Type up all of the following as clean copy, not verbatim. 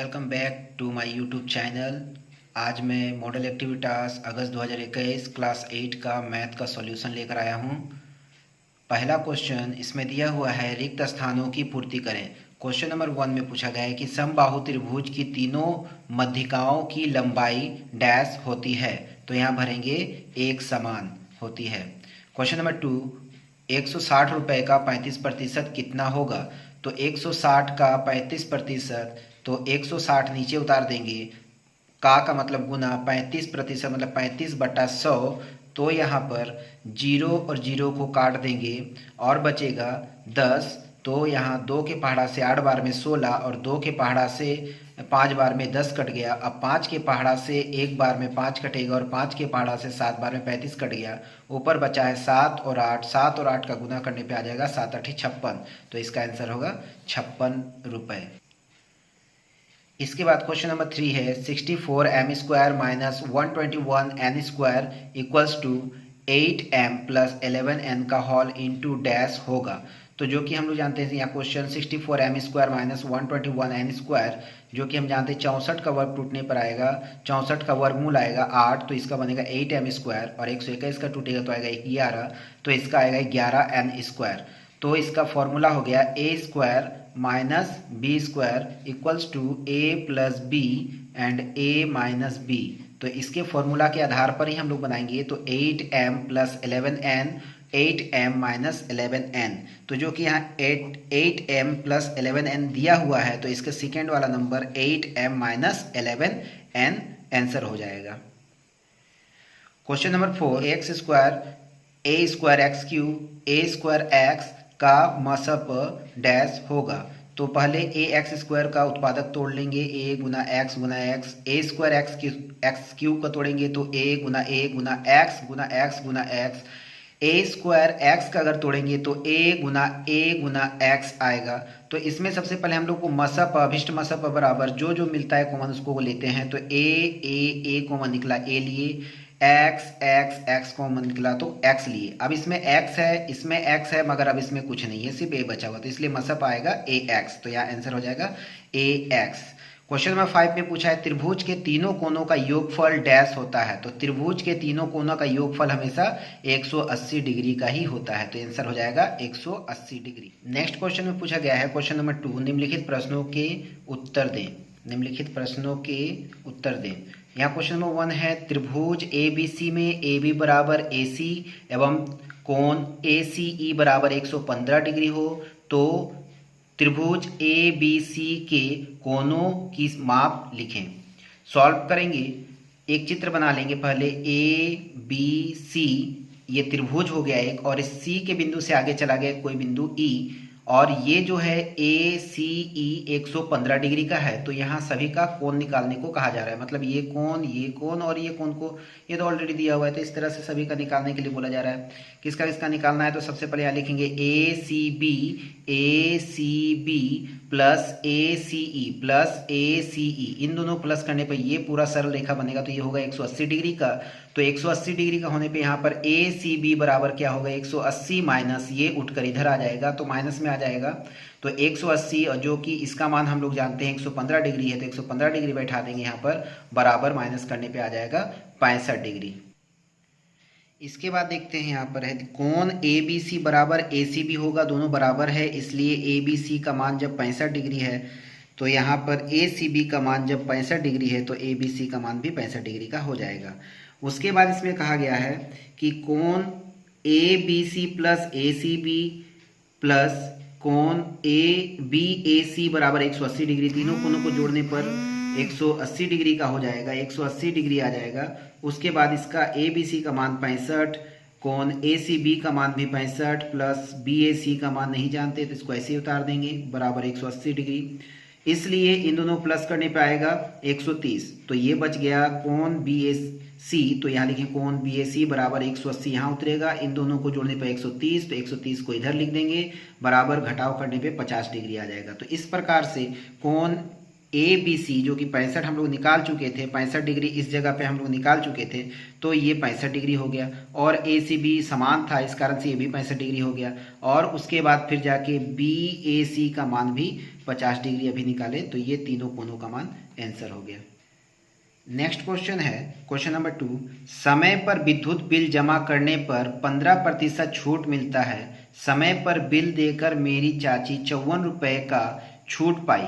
Welcome back to my YouTube channel. आज मैं model एक्टिविटास अगस्त 2021 class 8 का मैथ का सॉल्यूशन लेकर आया हूँ। पहला क्वेश्चन इसमें दिया हुआ है, रिक्त स्थानों की पूर्ति करें। क्वेश्चन नंबर 1 में पूछा गया है कि समबाहु त्रिभुज की तीनों मध्यिकाओं की लंबाई डैश होती है, तो यहाँ भरेंगे एक समान होती है। क्वेश्चन नंबर 2, 160 रुपये का 35% कितना होगा? तो 160 का 35%, तो 160 नीचे उतार देंगे, का मतलब गुना, 35% मतलब 35/100, तो यहाँ पर 0 और 0 को काट देंगे और बचेगा 10। तो यहाँ 2 के पहाड़ा से 8 बार में 16 और 2 के पहाड़ा से 5 बार में 10 कट गया। अब 5 के पहाड़ा से 1 बार में 5 कटेगा और 5 के पहाड़ा से 7 बार में 35 कट गया। ऊपर बचा है 7 और 8, 7 और 8 का गुना करने पे आ जाएगा 7 8 56, तो इसका आंसर होगा 56 रुपये। इसके बाद क्वेश्चन नंबर 3 है, 64m² - 121n² equals to 8m + 11n का होल इंटू डैश होगा। तो जो कि हम लोग जानते हैं यहाँ क्वेश्चन 64m² - 121n², जो कि हम जानते हैं 64 का वर्ग टूटने पर आएगा, 64 का वर्गमूल आएगा 8, तो इसका बनेगा 8m² और 121 का टूटेगा तो आएगा 11, तो इसका आएगा 11n²। तो इसका फॉर्मूला हो गया a² - b² equals to a + b and a - b। तो इसके फॉर्मूला के आधार पर ही हम लोग बनाएंगे। तो 8m + 11n, 8m - 11n, तो जो कि यहाँ 8m + 11n दिया हुआ है, तो इसका सेकेंड वाला नंबर 8m - 11n आंसर हो जाएगा। Question number 4, x² a² x का मसप डैश होगा। तो पहले ax² का उत्पादक तोड़ लेंगे, a Guna x Guna x, a² x³ का तोड़ेंगे तो a Guna x Guna x Guna x, a² x का अगर तोड़ेंगे तो a गुना x आएगा। तो इसमें सबसे पहले हम लोग को मसप, अभिष्ट मसप बराबर जो जो मिलता है कॉमन उसको लेते हैं। तो a कॉमन निकला, a लिए, x कॉमन निकला तो x लिए। अब इसमें x है, इसमें x है, मगर अब इसमें कुछ नहीं है, सिर्फ a बचा हुआ, तो इसलिए मसप आएगा ax, तो यहाँ आंसर हो जाएगा ax। क्वेश्चन नंबर 5 में पूछा है, त्रिभुज के तीनों कोनों का योगफल डैश होता है। तो त्रिभुज के तीनों कोनों का योगफल हमेशा 180 डिग्री का ही होता है, तो आंसर हो जाएगा 180 डिग्री। नेक्स्ट क्वेश्चन में पूछा गया है, क्वेश्चन नंबर 2, निम्नलिखित प्रश्नों के उत्तर दें। निम्नलिखित प्रश्नों के उत्तर दें। यहाँ क्वेश्चन नंबर 1 है, त्रिभुज ABC में AB बराबर AC एवं कोण ACE बराबर 115 डिग्री हो, तो त्रिभुज ABC के कोणों की माप लिखें। सॉल्व करेंगे, एक चित्र बना लेंगे पहले। ABC ये त्रिभुज हो गया एक, और इस C के बिंदु से आगे चला गया कोई बिंदु E, और ये जो है ACE 115 डिग्री का है। तो यहाँ सभी का कोण निकालने को कहा जा रहा है, मतलब ये कोण और ये कोण को, ये तो ऑलरेडी दिया हुआ है, तो इस तरह से सभी का निकालने के लिए बोला जा रहा है। किसका किसका निकालना है? तो सबसे पहले यहाँ लिखेंगे ACB प्लस ACE, इन दोनों प्लस करने पर ये पूरा सरल रेखा बनेगा, तो ये होगा 180 डिग्री का। तो 180 डिग्री का होने पे यहाँ पर ACB बराबर क्या होगा, 180 माइनस ये उठकर इधर आ जाएगा, तो माइनस में आ जाएगा। तो 180, और जो कि इसका मान हम लोग जानते हैं 115 डिग्री है, तो 115 डिग्री बैठा देंगे यहाँ पर, बराबर माइनस करने पे आ जाएगा 65 डिग्री। इसके बाद देखते हैं यहाँ पर है, कोण ABC बराबर ACB होगा, दोनों बराबर है, इसलिए ABC का मान जब 65 डिग्री है, तो यहाँ पर ACB का मान जब 65 डिग्री है, तो ABC का मान भी 65 डिग्री का हो जाएगा। उसके बाद इसमें कहा गया है कि कोण ABC प्लस ACB प्लस कोण ABAC बराबर 180 डिग्री, तीनों कोणों को जोड़ने पर 180 डिग्री का हो जाएगा, 180 डिग्री आ जाएगा। उसके बाद इसका ABC का मान 65, कोण ACB का मान भी 65 प्लस BAC का मान नहीं जानते, तो इसको ऐसे ही उतार देंगे, बराबर 180 डिग्री। इसलिए इन दोनों प्लस करने पे आएगा 130, तो ये बच गया कोण BAC, तो यहाँ लिखें कोण BAC बराबर 180 यहाँ उतरेगा, इन दोनों को जोड़ने पे 130, तो 130 को इधर लिख देंगे, बराबर घटाव करने पे 50 डिग्री आ जाएगा। तो इस प्रकार से कोण ए बी सी जो कि 65 हम लोग निकाल चुके थे, 65 डिग्री इस जगह पे हम लोग निकाल चुके थे, तो ये 65 डिग्री हो गया। और ए सी बी समान था, इस कारण से ये भी 65 डिग्री हो गया। और उसके बाद फिर जाके बी ए सी का मान भी 50 डिग्री अभी निकाले, तो ये तीनों कोणों का मान आंसर हो गया। नेक्स्ट क्वेश्चन है क्वेश्चन नंबर 2, समय पर विद्युत बिल जमा करने पर 15% छूट मिलता है। समय पर बिल देकर मेरी चाची 54 रुपये का छूट पाई।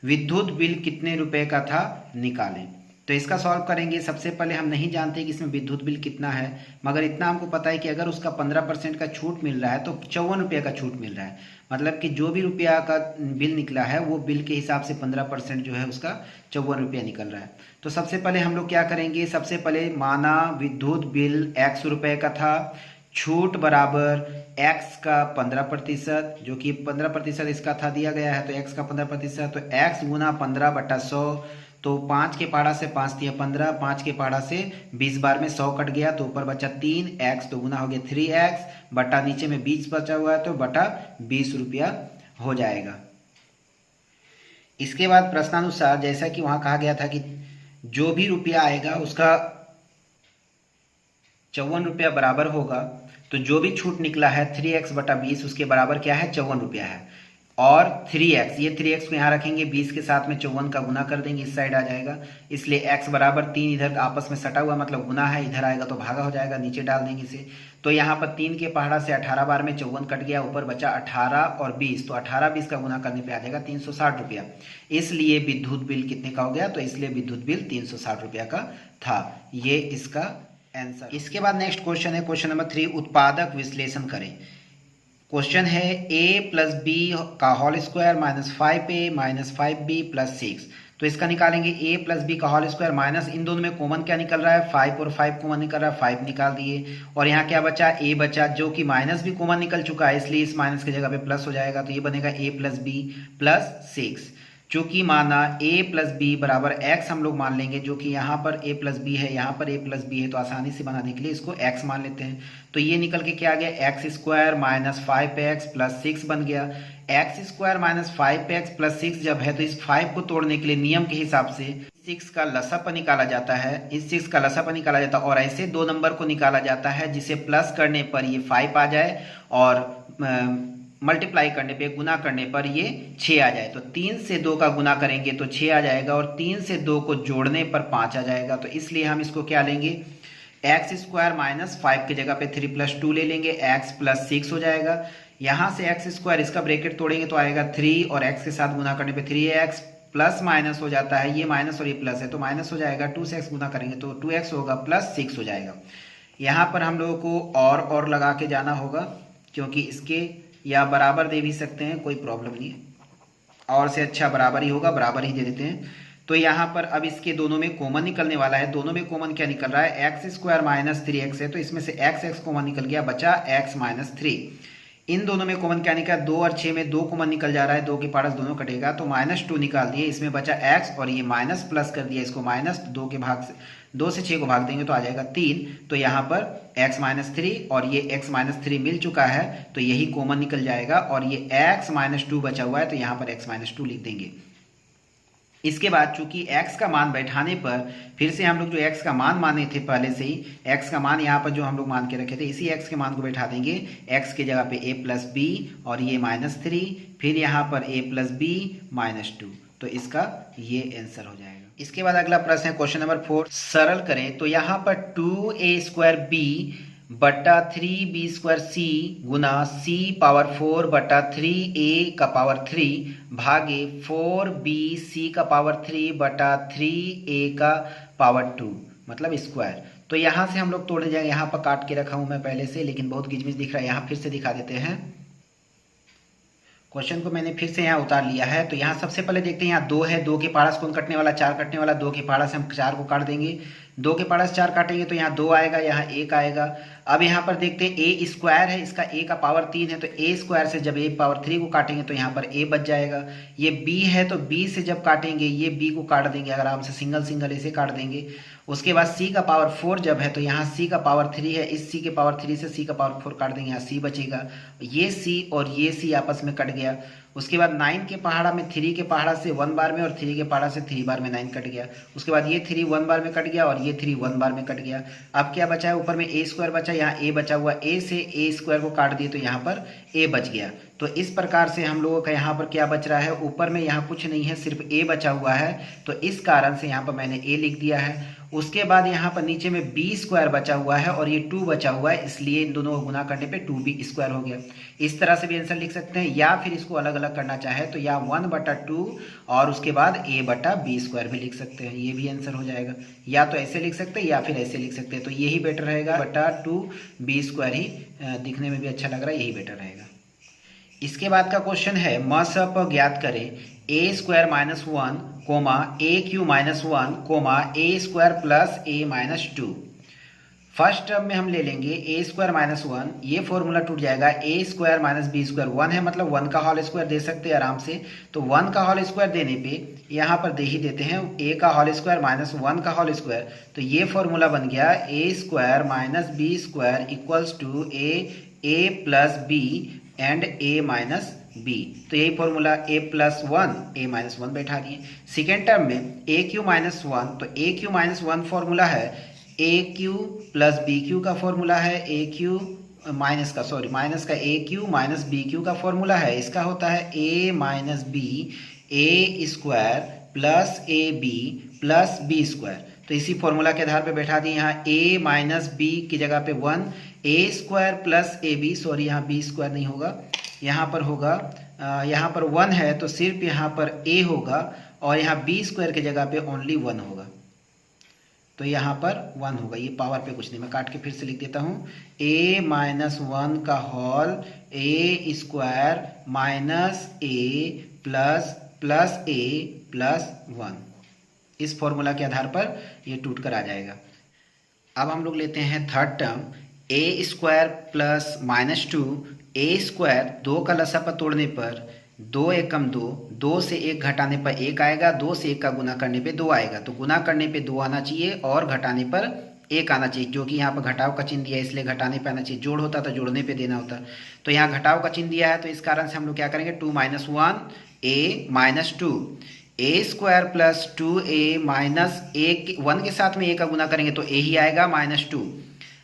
विद्युत बिल कितने रुपए का था, निकालें। तो इसका सॉल्व करेंगे। सबसे पहले हम नहीं जानते कि इसमें विद्युत बिल कितना है, मगर इतना हमको पता है कि अगर उसका 15% का छूट मिल रहा है तो 54 रुपये का छूट मिल रहा है। मतलब कि जो भी रुपया का बिल निकला है वो बिल के हिसाब से 15% जो है उसका 54 रुपया निकल रहा है। तो सबसे पहले हम लोग क्या करेंगे, सबसे पहले माना विद्युत बिल x रुपये का था, छूट बराबर x का 15%, जो कि 15% इसका था दिया गया है, तो x का 15%, तो x गुना 15/100, तो 5 के पहाड़ा से 5 दिया 15, 5 के पहाड़ा से 20 बार में 100 कट गया, तो ऊपर बचा 3x, तो गुना हो गया 3x, बटा नीचे में 20 बचा हुआ है, तो बटा 20 रुपया हो जाएगा। इसके बाद प्रश्नानुसार जैसा कि वहाँ कहा गया था कि जो भी रुपया आएगा उसका 54 रुपया बराबर होगा, तो जो भी छूट निकला है 3x/20 उसके बराबर क्या है, 54 रुपया है। और 3x, ये 3x को यहाँ रखेंगे, 20 के साथ में 54 का गुना कर देंगे, इस साइड आ जाएगा, इसलिए x बराबर 3 इधर आपस में सटा हुआ मतलब गुना है, इधर आएगा तो भागा हो जाएगा, नीचे डाल देंगे इसे। तो यहाँ पर 3 के पहाड़ा से 18 बार में 54 कट गया, ऊपर बचा 18 और 20, तो 18-20 का गुना करने पे आ जाएगा 360 रुपया। इसलिए विद्युत बिल कितने का हो गया, तो इसलिए विद्युत बिल 360 रुपया का था। ये इसका आंसर। इसके बाद नेक्स्ट क्वेश्चन है क्वेश्चन नंबर 3, उत्पादक विश्लेषण करें। क्वेश्चन है a + b का होल स्क्वायर -5a - 5b + 6। तो इसका निकालेंगे a + b का होल स्क्वायर माइनस, इन दोनों में कॉमन क्या निकल रहा है, 5 और 5 कॉमन निकल रहा है, 5 निकाल दिए। और यहाँ क्या बचा, a बचा, जो कि माइनस भी कॉमन निकल चुका है, इसलिए इस माइनस की जगह पे प्लस हो जाएगा, तो ये बनेगा a + b + 6। चूंकि माना a + b बराबर x हम लोग मान लेंगे, जो कि यहाँ पर a + b है, यहाँ पर a + b है, तो आसानी से बनाने के लिए इसको x मान लेते हैं। तो ये निकल के क्या आ गया, x² - 5x + 6 बन गया। x² - 5x + 6 जब है तो इस 5 को तोड़ने के लिए नियम के हिसाब से 6 का लसापा निकाला जाता है, इस 6 का लसापा निकाला जाता है, और ऐसे 2 नंबर को निकाला जाता है जिसे प्लस करने पर ये 5 आ जाए और मल्टीप्लाई करने पे, गुना करने पर ये 6 आ जाए। तो 3 से 2 का गुना करेंगे तो 6 आ जाएगा, और 3 से 2 को जोड़ने पर 5 आ जाएगा। तो इसलिए हम इसको क्या लेंगे, x² - 5 की जगह पे 3 + 2 ले लेंगे, x + 6 हो जाएगा। यहाँ से x² इसका ब्रैकेट तोड़ेंगे तो आएगा 3, और x के साथ गुना करने पे 3x, प्लस माइनस हो जाता है, ये माइनस और ये प्लस है तो माइनस हो जाएगा, 2 से x गुना करेंगे तो 2x होगा प्लस 6 हो जाएगा। यहाँ पर हम लोगों को और लगा के जाना होगा, क्योंकि इसके या बराबर दे भी सकते हैं, कोई प्रॉब्लम नहीं है, और से अच्छा बराबर ही होगा, बराबर ही दे देते हैं। तो यहाँ पर अब इसके दोनों में कॉमन निकलने वाला है, दोनों में कॉमन क्या निकल रहा है, x² - 3x है, तो इसमें से x कॉमन निकल गया, बचा x - 3। इन दोनों में कॉमन क्या निकला, 2 और 6 में 2 कॉमन निकल जा रहा है, 2 के पास दोनों कटेगा, तो -2 निकाल दिए, इसमें बचा x, और ये माइनस प्लस कर दिया, इसको -2 के भाग से 2 से 6 को भाग देंगे तो आ जाएगा 3। तो यहाँ पर x - 3 और ये x - 3 मिल चुका है, तो यही कॉमन निकल जाएगा, और ये x - 2 बचा हुआ है, तो यहाँ पर x - 2 लिख देंगे। इसके बाद चूंकि x का मान बैठाने पर फिर से हम लोग जो x का मान माने थे पहले से ही, x का मान यहाँ पर जो हम लोग मान के रखे थे, इसी x के मान को बैठा देंगे, x की जगह पे a + b और ये -3, फिर यहाँ पर a + b -2, तो इसका ये आंसर हो जाएगा। इसके बाद अगला प्रश्न है क्वेश्चन नंबर 4, सरल करें। तो यहाँ पर 2a² b बटा 3b² c गुना c पावर 4 बटा 3a का पावर 3 भागे 4bc का पावर 3 बटा 3a का पावर 2 मतलब स्क्वायर। तो यहाँ से हम लोग तोड़ने जाएंगे, यहाँ पर काट के रखा हूँ मैं पहले से, लेकिन बहुत गिजमिज दिख रहा है, यहाँ फिर से दिखा देते हैं। क्वेश्चन को मैंने फिर से यहाँ उतार लिया है। तो यहाँ सबसे पहले देखते हैं, यहाँ 2 है, 2 के पहाड़ा से कौन कटने वाला, 4 कटने वाला, 2 के पहाड़ा से हम 4 को काट देंगे, 2 के पहाड़ा से 4 काटेंगे तो यहाँ 2 आएगा, यहाँ 1 आएगा। अब यहाँ पर देखते हैं a² है, इसका a का पावर 3 है, तो a² से जब a पावर 3 को काटेंगे तो यहाँ पर a बच जाएगा। ये b है, तो b से जब काटेंगे ये b को काट देंगे, आराम से सिंगल सिंगल ऐसे काट देंगे। उसके बाद c का पावर 4 जब है तो यहाँ c का पावर 3 है, इस c के पावर 3 से c का पावर 4 काट देंगे, यहाँ c बचेगा, ये c और ये c आपस में कट गया। उसके बाद 9 के पहाड़ा में 3 के पहाड़ा से 1 बार में और 3 के पहाड़ा से 3 बार में 9 कट गया। उसके बाद ये 3 1 बार में कट गया और ये 3 1 बार में कट गया। अब क्या बचा है, ऊपर में a स्क्वायर बचा, यहाँ a बचा हुआ, a से a स्क्वायर को काट दिए तो यहाँ पर a बच गया। तो इस प्रकार से हम लोगों का यहाँ पर क्या बच रहा है, ऊपर में यहाँ कुछ नहीं है, सिर्फ a बचा हुआ है, तो इस कारण से यहाँ पर मैंने a लिख दिया है। उसके बाद यहाँ पर नीचे में b स्क्वायर बचा हुआ है और ये 2 बचा हुआ है, इसलिए इन दोनों को गुना करने पे 2b स्क्वायर हो गया। इस तरह से भी आंसर लिख सकते हैं, या फिर इसको अलग अलग करना चाहे तो या 1/2 और उसके बाद a/b स्क्वायर भी लिख सकते हैं, ये भी आंसर हो जाएगा। या तो ऐसे लिख सकते हैं या फिर ऐसे लिख सकते हैं, तो यही बेटर रहेगा, /2b स्क्वायर ही दिखने में भी अच्छा लग रहा है, यही बेटर रहेगा। इसके बाद का क्वेश्चन है, मसप ज्ञात करें a square minus 1 comma a³ minus 1 comma a square plus a minus 2। First term में हम ले लेंगे a स्क्वायर माइनस 1, ये फॉर्मूला टूट जाएगा, a square minus b square 1 है, मतलब 1 का होल स्क्वायर दे सकते हैं आराम से। तो 1 का होल स्क्वायर देने पे यहाँ पर दे ही देते हैं a का होल स्क्वायर माइनस 1 का होल स्क्वायर, तो ये फॉर्मूला बन गया a square minus b square equals to a plus b and a minus b। तो यही formula a plus 1 a minus 1 बैठा दिए। सेकेंड टर्म में a³ माइनस 1, तो a³ माइनस 1 फॉर्मूला है a³ प्लस b³ का फॉर्मूला है, माइनस का a³ माइनस b³ का फॉर्मूला है, इसका होता है a minus b a square plus A B plus B square. तो इसी फॉर्मूला के आधार पे बैठा दिए, यहाँ a माइनस बी की जगह पे 1 a square plus A B, sorry यहाँ b स्क्वायर नहीं होगा, यहाँ पर होगा, यहाँ पर 1 है तो सिर्फ यहाँ पर a होगा और यहाँ b स्क्वायर की जगह पे ओनली 1 होगा, तो यहाँ पर 1 होगा। ये पावर पे कुछ नहीं, मैं काट के फिर से लिख देता हूँ, a माइनस 1 का whole a square minus a plus a plus 1। इस फॉर्मूला के आधार पर ये टूट कर आ जाएगा। अब हम लोग लेते हैं third term, a square plus minus 2 a square, 2 का लसा पर तोड़ने पर 2 एकम 2, 2 से 1 घटाने पर 1 आएगा, 2 से 1 का गुना करने पे 2 आएगा, तो गुना करने पे 2 आना चाहिए और घटाने पर 1 आना चाहिए, जो कि यहाँ पर घटाव का चिन्ह दिया है इसलिए घटाने पे आना चाहिए, जोड़ होता तो जोड़ने पे देना होता, तो यहाँ घटाव का चिन्ह दिया है, तो इस कारण से हम लोग क्या करेंगे, 2 minus 1 a minus 2 a square plus 2a minus 1 के साथ में a का गुना करेंगे तो a ही आएगा माइनस 2।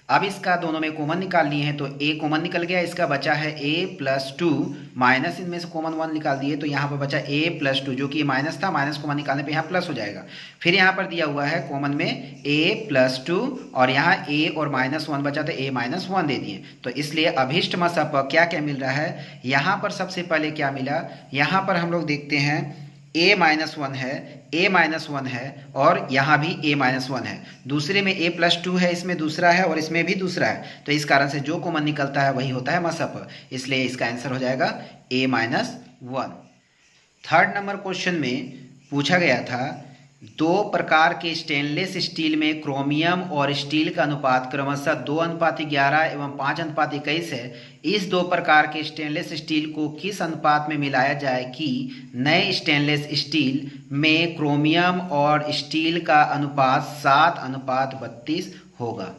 अब इसका दोनों में कॉमन निकाल लिए हैं तो a कॉमन निकल गया, इसका बचा है a प्लस 2 माइनस इनमें से कॉमन 1 निकाल दिए तो यहाँ पर बचा a प्लस 2, जो कि माइनस था, माइनस कॉमन निकालने पे यहाँ प्लस हो जाएगा। फिर यहाँ पर दिया हुआ है कॉमन में a प्लस 2 और यहाँ a और माइनस 1 बचा तो a माइनस 1 दे दिए, तो इसलिए अभीष्ट मसप क्या क्या मिल रहा है, यहाँ पर सबसे पहले क्या मिला, यहाँ पर हम लोग देखते हैं a माइनस 1 है, a माइनस 1 है और यहाँ भी a माइनस 1 है, दूसरे में a प्लस 2 है, इसमें दूसरा है और इसमें भी दूसरा है, तो इस कारण से जो कॉमन निकलता है वही होता है मसप, इसलिए इसका आंसर हो जाएगा a minus 1। Third number question में पूछा गया था, 2 प्रकार के स्टेनलेस स्टील में क्रोमियम और स्टील का अनुपात क्रमशः 2:11 एवं 5:21 है। इस 2 प्रकार के स्टेनलेस स्टील को किस अनुपात में मिलाया जाए कि नए स्टेनलेस स्टील में क्रोमियम और स्टील का अनुपात 7:32 होगा।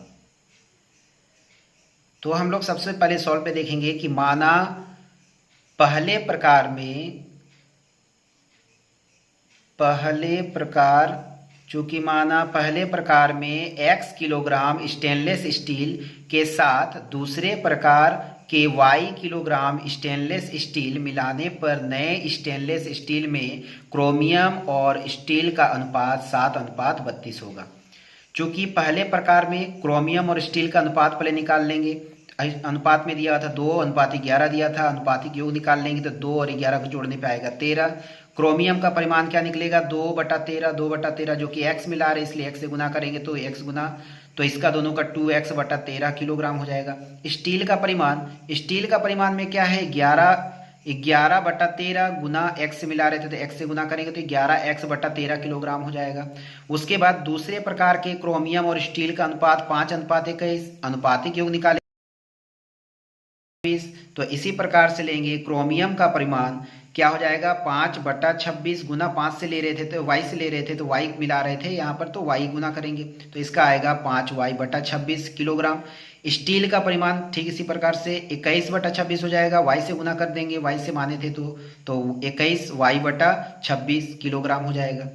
तो हम लोग सबसे पहले सॉल्व पे देखेंगे कि माना पहले प्रकार में x किलोग्राम स्टेनलेस स्टील के साथ दूसरे प्रकार के y किलोग्राम स्टेनलेस स्टील मिलाने पर नए स्टेनलेस स्टील में क्रोमियम और स्टील का अनुपात 7:32 होगा। चूंकि पहले प्रकार में क्रोमियम और स्टील का अनुपात पहले निकाल लेंगे, अनुपात में दिया था 2:11 दिया था, अनुपातिक योग निकाल लेंगे तो 2 और 11 को जोड़ने पे आएगा 13। क्रोमियम का परिमाण क्या निकलेगा, 2/13 जो कि x मिला रहे इसलिए x से गुना करेंगे तो x गुना, तो इसका दोनों का 2x/13 किलोग्राम हो जाएगा। स्टील का परिमाण में क्या है, 11/13 गुना x से मिला रहे थे तो x से गुना करेंगे तो 11x/13 किलोग्राम हो जाएगा। उसके बाद दूसरे प्रकार के क्रोमियम और स्टील का अनुपात 5:21, अनुपातिक योग निकाले, तो इसी प्रकार से लेंगे क्रोमियम का परिमाण क्या हो जाएगा 5/26 गुना 5 से ले रहे थे तो y से ले रहे थे तो y मिला रहे थे यहाँ पर, तो y गुना करेंगे तो इसका आएगा 5y/26 किलोग्राम। स्टील का परिमाण ठीक इसी प्रकार से 21/26 हो जाएगा, y से गुना कर देंगे, y से माने थे तो 21y/26 किलोग्राम हो जाएगा।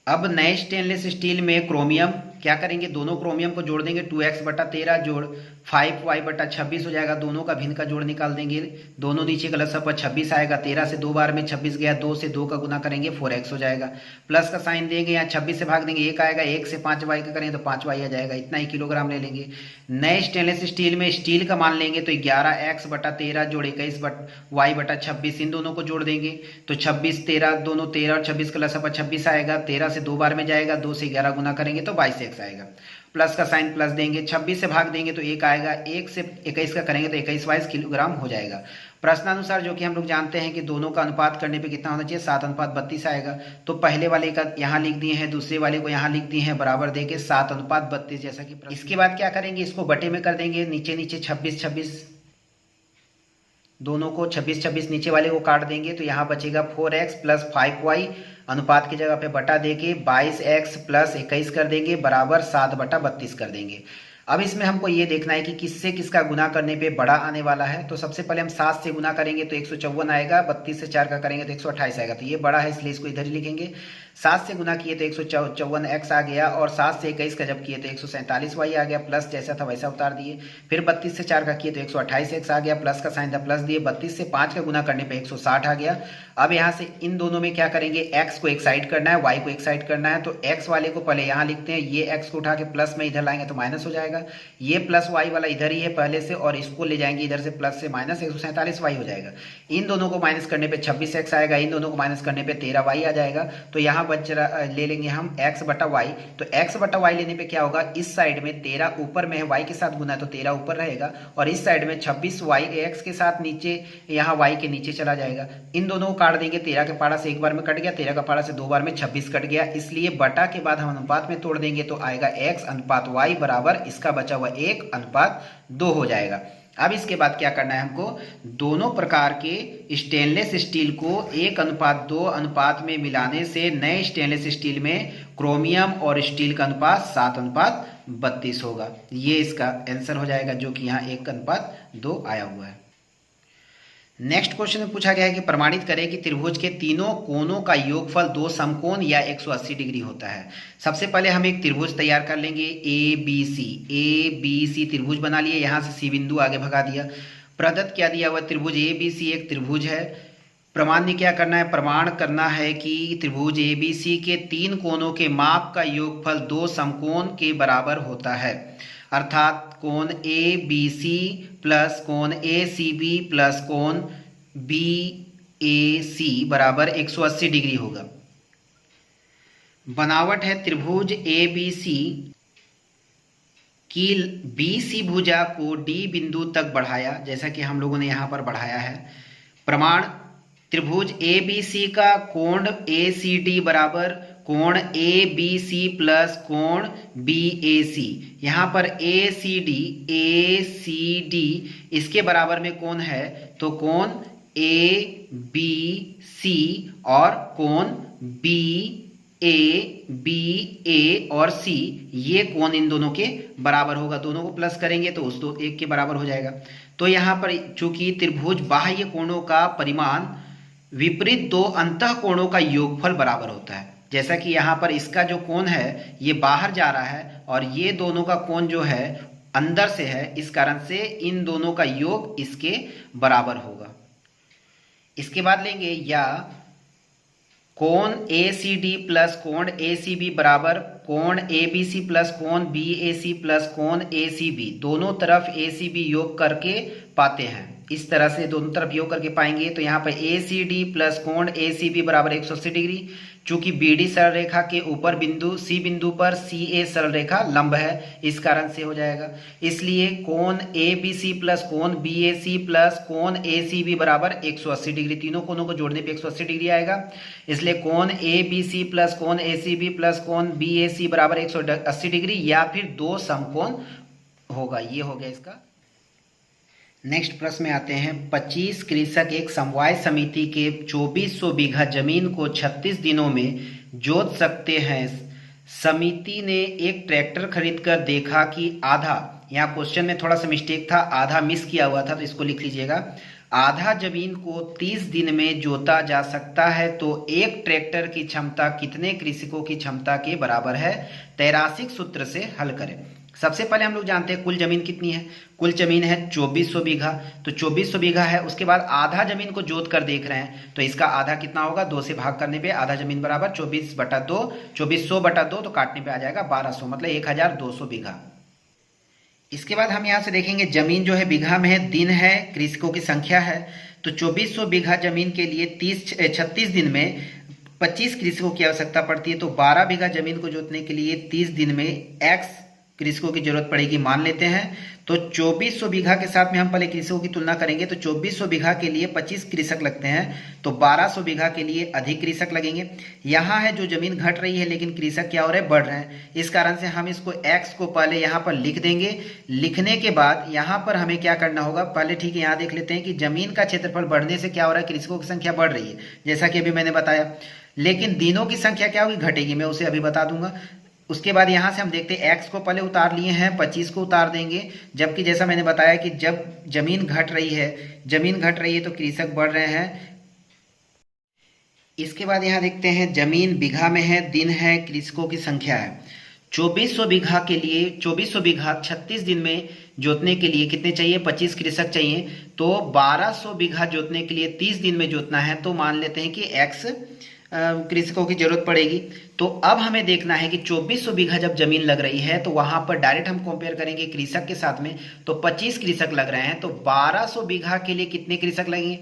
अब नए स्टेनलेस स्टील में क्रोमियम क्या करेंगे, दोनों क्रोमियम को जोड़ देंगे, 2x/13 जोड़ 5y/26 हो जाएगा, दोनों का भिन्न का जोड़ निकाल देंगे, दोनों नीचे का लसा पर 26 आएगा, 13 से 2 बार में 26 गया, 2 से 2 का गुना करेंगे 4x हो जाएगा, प्लस का साइन देंगे, यहाँ 26 से भाग देंगे 1 आएगा, 1 से 5y का करेंगे तो 5y आ जाएगा, इतना ही किलोग्राम ले लेंगे। नए स्टेनलेस स्टील में स्टील का मान लेंगे तो 11x/13 जोड़ 21y/26 इन दोनों को जोड़ देंगे तो 26 13 दोनों 13 और 26 का लसा पर 26 आएगा, 13 से 2 बार में जाएगा, 2 से 11 गुना करेंगे तो 22x आएगा, प्लस का साइन प्लस देंगे, 26 से भाग देंगे तो 1 आएगा, 1 से 21 का करेंगे तो 21 किलोग्राम हो जाएगा। प्रश्नानुसार जो कि हम लोग जानते हैं कि दोनों का अनुपात करने पे कितना होना चाहिए, 7:32 आएगा, तो पहले वाले का यहाँ लिख दिए हैं, दूसरे वाले को यहाँ लिख दिए हैं, बराबर देके 7:32 जैसा कि इसके बाद क्या करेंगे, इसको बटे में कर देंगे, नीचे नीचे 26 दोनों को 26 नीचे वाले को काट देंगे तो यहाँ बचेगा 4x प्लस 5y, अनुपात की जगह पे बटा देके 22x प्लस 21 कर देंगे बराबर 7/32 कर देंगे। अब इसमें हमको ये देखना है कि किससे किसका गुना करने पे बड़ा आने वाला है, तो सबसे पहले हम 7 से गुना करेंगे तो 154 आएगा, 32 से 4 का करेंगे तो 128 आएगा, तो ये बड़ा है इसलिए इसको इधर ही लिखेंगे। 7 से गुना किए तो 154x आ गया और 7 से 21 का जब किए तो 147y आ गया, प्लस जैसा था वैसा उतार दिए, फिर 32 से 4 का किए तो 128x आ गया, प्लस का साइन था प्लस दिए, 32 से 5 का गुना करने पे 160 आ गया। अब यहाँ से इन दोनों में क्या करेंगे, x को एक साइड करना है, y को एक साइड करना है, तो x वाले को पहले यहाँ लिखते हैं, ये x को उठा के प्लस में इधर लाएंगे तो माइनस हो जाएगा, ये प्लस y वाला इधर ही है पहले से और इसको ले जाएंगे इधर से प्लस से माइनस 147y हो जाएगा, इन दोनों को माइनस करने पे 26x आएगा, इन दोनों को माइनस करने पे 13y आ जाएगा, तो यहाँ बच ले लेंगे हम x/y, तो x/y लेने पे क्या होगा, इस साइड में 13 ऊपर में है, y के साथ गुना है तो 13 ऊपर रहेगा और इस साइड में 26y x के साथ नीचे यहाँ y के नीचे चला जाएगा, इन दोनों को काट देंगे, 13 के पारा से एक बार में कट गया, 13 का पारा से 2 बार में 26 कट गया, इसलिए बटा के बाद हम अनुपात में तोड़ देंगे तो आएगा x/y बराबर इसका बचा हुआ 1/2 हो जाएगा। अब इसके बाद क्या करना है हमको, दोनों प्रकार के स्टेनलेस स्टील को 1:2 अनुपात में मिलाने से नए स्टेनलेस स्टील में क्रोमियम और स्टील का अनुपात 7:32 होगा, ये इसका आंसर हो जाएगा जो कि यहाँ 1:2 आया हुआ है। नेक्स्ट क्वेश्चन में पूछा गया है कि प्रमाणित करें कि त्रिभुज के तीनों कोनों का योगफल 2 समकोण या 180 डिग्री होता है। सबसे पहले हम एक त्रिभुज तैयार कर लेंगे, ए बी सी त्रिभुज बना लिए, यहाँ से सी बिंदु आगे भगा दिया, प्रदत्त क्या दिया हुआ, त्रिभुज ए बी सी एक त्रिभुज है, प्रमाण में क्या करना है, प्रमाण करना है कि त्रिभुज ए बी सी के 3 कोनों के माप का योगफल 2 समकोण के बराबर होता है, अर्थात कोण ए बी सी प्लस कोण ए सी बी प्लस कोण बी ए सी बराबर 180 डिग्री होगा। बनावट है, त्रिभुज ए बी सी की बी सी भुजा को डी बिंदु तक बढ़ाया, जैसा कि हम लोगों ने यहाँ पर बढ़ाया है। प्रमाण, त्रिभुज ए बी सी का कोण ए सी डी बराबर कोण ए बी सी प्लस कोण बी ए सी, यहाँ पर ए सी डी इसके बराबर में कौन है, तो कोण ए बी सी और कोण बी ए और सी, ये कोण इन दोनों के बराबर होगा, दोनों को प्लस करेंगे तो उस दो एक के बराबर हो जाएगा। तो यहाँ पर चूंकि त्रिभुज बाह्य कोणों का परिमाण विपरीत 2 अंतः कोणों का योगफल बराबर होता है, जैसा कि यहाँ पर इसका जो कोण है ये बाहर जा रहा है और ये दोनों का कोण जो है अंदर से है, इस कारण से इन दोनों का योग इसके बराबर होगा। इसके बाद लेंगे या कोण ए सी डी प्लस कोण ए सी बी बराबर कोण ए बी सी प्लस कोण बी ए सी प्लस कोण ए सी बी, दोनों तरफ ए सी बी योग करके पाते हैं, इस तरह से दोनों तरफ योग करके पाएंगे तो यहाँ पर ए सी डी प्लस कोण ए सी बी बराबर 180 डिग्री, चूंकि बी डी सरल रेखा के ऊपर बिंदु सी बिंदु पर सी ए सरल रेखा लंब है, इस कारण से हो जाएगा, इसलिए कोण ए बी सी प्लस कोण बी ए सी प्लस कोण ए सी बी बराबर 180 डिग्री, तीनों कोणों को जोड़ने पे 180 डिग्री आएगा, इसलिए कोण ए बी सी प्लस कोण ए सी बी प्लस कोण बी ए सी बराबर 180 डिग्री या फिर 2 समकोण होगा, ये हो गया इसका। नेक्स्ट प्रश्न में आते हैं। 25 कृषक एक समवाय समिति के 2400 बीघा जमीन को 36 दिनों में जोत सकते हैं। समिति ने एक ट्रैक्टर खरीदकर देखा कि आधा, यहाँ क्वेश्चन में थोड़ा सा मिस्टेक था, आधा मिस किया हुआ था, तो इसको लिख लीजिएगा। आधा जमीन को 30 दिन में जोता जा सकता है, तो एक ट्रैक्टर की क्षमता कितने कृषकों की क्षमता के बराबर है? तैरासिक सूत्र से हल करें। सबसे पहले हम लोग जानते हैं कुल जमीन कितनी है। कुल जमीन है 2400 बीघा, तो 2400 बीघा है। उसके बाद आधा जमीन को जोत कर देख रहे हैं, तो इसका आधा कितना होगा? 2 से भाग करने पे आधा जमीन बराबर 24/2, 2400/2, तो काटने पे आ जाएगा 1200, मतलब 1200 बीघा। इसके बाद हम यहाँ से देखेंगे जमीन जो है बीघा में है, दिन है, कृषकों की संख्या है। तो 2400 बीघा जमीन के लिए 36 दिन में 25 कृषकों की आवश्यकता पड़ती है। तो 12 बीघा जमीन को जोतने के लिए 30 दिन में x कृषकों की जरूरत पड़ेगी, मान लेते हैं। तो 2400 बीघा के साथ में हम पहले कृषकों की तुलना करेंगे। तो 2400 बीघा के लिए 25 कृषक लगते हैं, तो 1200 बीघा के लिए अधिक कृषक लगेंगे। यहाँ है जो जमीन घट रही है, लेकिन कृषक क्या हो रहे हैं? बढ़ रहे हैं। इस कारण से हम इसको x को पहले यहाँ पर लिख देंगे। लिखने के बाद यहाँ पर हमें क्या करना होगा? पहले ठीक है, यहाँ देख लेते हैं कि जमीन का क्षेत्रफल बढ़ने से क्या हो रहा है? कृषकों की संख्या बढ़ रही है, जैसा कि अभी मैंने बताया। लेकिन दिनों की संख्या क्या होगी? घटेगी, मैं उसे अभी बता दूंगा। उसके बाद यहाँ से हम देखते हैं x को पहले उतार लिए हैं, 25 को उतार देंगे। जबकि जैसा मैंने बताया कि जब जमीन घट रही है तो कृषक बढ़ रहे हैं। इसके बाद यहाँ देखते हैं जमीन बीघा में है, दिन है, कृषकों की संख्या है। 2400 बीघा के लिए 2400 बीघा 36 दिन में जोतने के लिए कितने चाहिए? 25 कृषक चाहिए। तो 1200 बीघा जोतने के लिए 30 दिन में जोतना है, तो मान लेते हैं कि x कृषकों की जरूरत पड़ेगी। तो अब हमें देखना है कि 2400 बीघा जब जमीन लग रही है, तो वहां पर डायरेक्ट हम कंपेयर करेंगे कृषक के साथ में। तो 25 कृषक लग रहे हैं, तो 1200 बीघा के लिए कितने कृषक लगेंगे?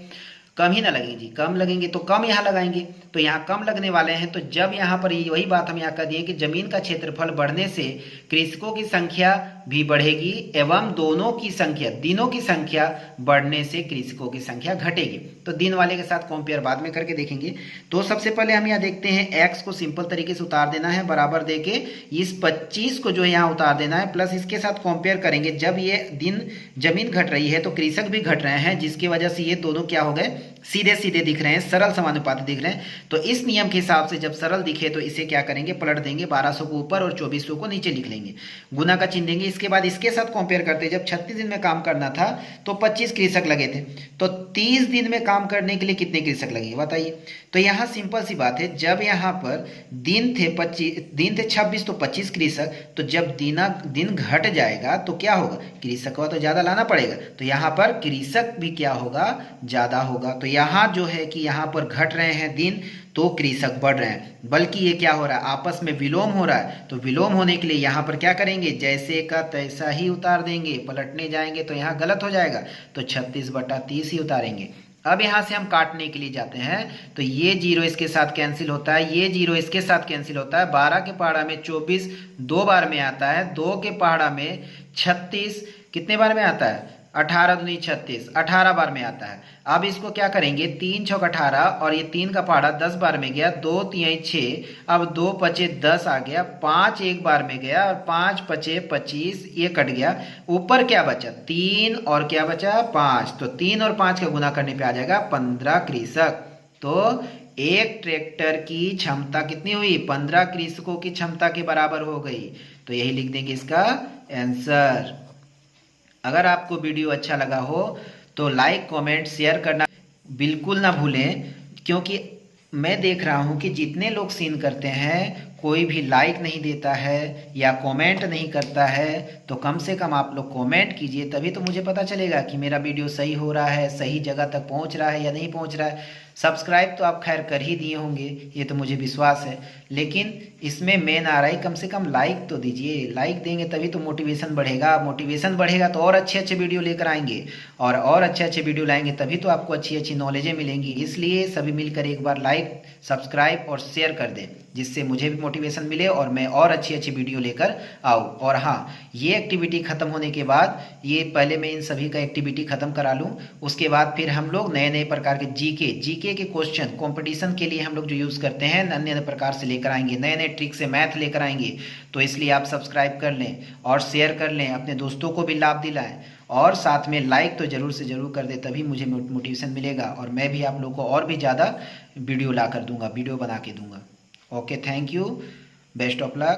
कम ही ना लगेंगे जी, कम लगेंगे, तो कम यहाँ लगाएंगे। तो यहाँ कम लगने वाले हैं, तो जब यहाँ पर वही बात हम यहाँ कर दिए कि जमीन का क्षेत्रफल बढ़ने से कृषकों की संख्या भी बढ़ेगी एवं दोनों की संख्या, दिनों की संख्या बढ़ने से कृषकों की संख्या घटेगी। तो दिन वाले के साथ कंपेयर बाद में करके देखेंगे। तो सबसे पहले हम यहाँ देखते हैं x को सिंपल तरीके से उतार देना है, बराबर देके इस 25 को जो है यहाँ उतार देना है, प्लस इसके साथ कंपेयर करेंगे। जब ये दिन जमीन घट रही है तो कृषक भी घट रहे हैं, जिसकी वजह से ये दोनों क्या हो गए? सीधे सीधे दिख रहे हैं, सरल समानुपाती दिख रहे हैं। तो इस नियम के हिसाब से जब सरल दिखे तो इसे क्या करेंगे? पलट देंगे, 1200 को ऊपर और 2400 को नीचे लिख लेंगे, गुना का चिन्ह देंगे। इसके बाद इसके साथ कंपेयर करते हैं, जब 36 दिन में काम करना था तो 25 कृषक लगे थे, तो 30 दिन में काम करने के लिए कितने कृषक लगेंगे बताइए? तो यहाँ सिंपल सी बात है, जब यहाँ पर दिन थे 26 तो 25 कृषक, तो जब दिन घट जाएगा तो क्या होगा? कृषक को तो ज्यादा लाना पड़ेगा, तो यहाँ पर कृषक भी क्या होगा? ज्यादा होगा। तो यहाँ जो है कि यहाँ पर घट रहे हैं दिन, तो कृषक बढ़ रहे हैं, बल्कि ये क्या हो रहा है? आपस में विलोम हो रहा है। तो विलोम होने के लिए यहाँ पर क्या करेंगे? जैसे का तैसा ही उतार देंगे, पलटने जाएंगे तो यहाँ गलत हो जाएगा, तो 36/30 ही उतारेंगे। अब यहाँ से हम काटने के लिए जाते हैं, तो ये 0 इसके साथ कैंसिल होता है, ये 0 इसके साथ कैंसिल होता है। 12 के पहाड़ा में 24 2 बार में आता है, 2 के पहाड़ा में 36 कितने बार में आता है? 18 दूनी 36, 18 बार में आता है। अब इसको क्या करेंगे? 3 छक 18 और ये 3 का पहाड़ा 10 बार में गया, 2 3 6, अब 2 पचे 10 आ गया, 5 एक बार में गया और 5 पचे 25, ये कट गया। ऊपर क्या बचा? 3 और क्या बचा? 5। तो 3 और 5 का गुना करने पे आ जाएगा 15 कृषक। तो एक ट्रैक्टर की क्षमता कितनी हुई? 15 कृषकों की क्षमता के बराबर हो गई। तो यही लिख देंगे इसका आंसर। अगर आपको वीडियो अच्छा लगा हो तो लाइक कमेंट शेयर करना बिल्कुल ना भूलें, क्योंकि मैं देख रहा हूं कि जितने लोग सीन करते हैं कोई भी लाइक नहीं देता है या कमेंट नहीं करता है। तो कम से कम आप लोग कमेंट कीजिए, तभी तो मुझे पता चलेगा कि मेरा वीडियो सही हो रहा है, सही जगह तक पहुंच रहा है या नहीं पहुंच रहा है। सब्सक्राइब तो आप खैर कर ही दिए होंगे, ये तो मुझे विश्वास है, लेकिन इसमें मेन आ रहा है कम से कम लाइक तो दीजिए। लाइक देंगे तभी तो मोटिवेशन बढ़ेगा, मोटिवेशन बढ़ेगा तो और अच्छे अच्छे वीडियो लेकर आएंगे, और अच्छे अच्छे वीडियो लाएंगे तभी तो आपको अच्छी अच्छी नॉलेजें मिलेंगी। इसलिए सभी मिलकर एक बार लाइक, सब्सक्राइब और शेयर कर दें, जिससे मुझे भी मोटिवेशन मिले और मैं और अच्छी अच्छी वीडियो लेकर आऊँ। और हाँ, ये एक्टिविटी खत्म होने के बाद, ये पहले मैं इन सभी का एक्टिविटी खत्म करा लूँ, उसके बाद फिर हम लोग नए नए प्रकार के जीके के क्वेश्चन कंपटीशन के लिए हम लोग जो यूज़ करते हैं अन्य अन्य प्रकार से लेकर आएंगे, नए नए ट्रिक से मैथ लेकर आएंगे। तो इसलिए आप सब्सक्राइब कर लें और शेयर कर लें, अपने दोस्तों को भी लाभ दिलाएं। और साथ में लाइक तो ज़रूर से ज़रूर कर दे, तभी मुझे मोटिवेशन मिलेगा और मैं भी आप लोग को और भी ज़्यादा वीडियो ला कर दूंगा, वीडियो बना के दूंगा। Okay, thank you, best of luck.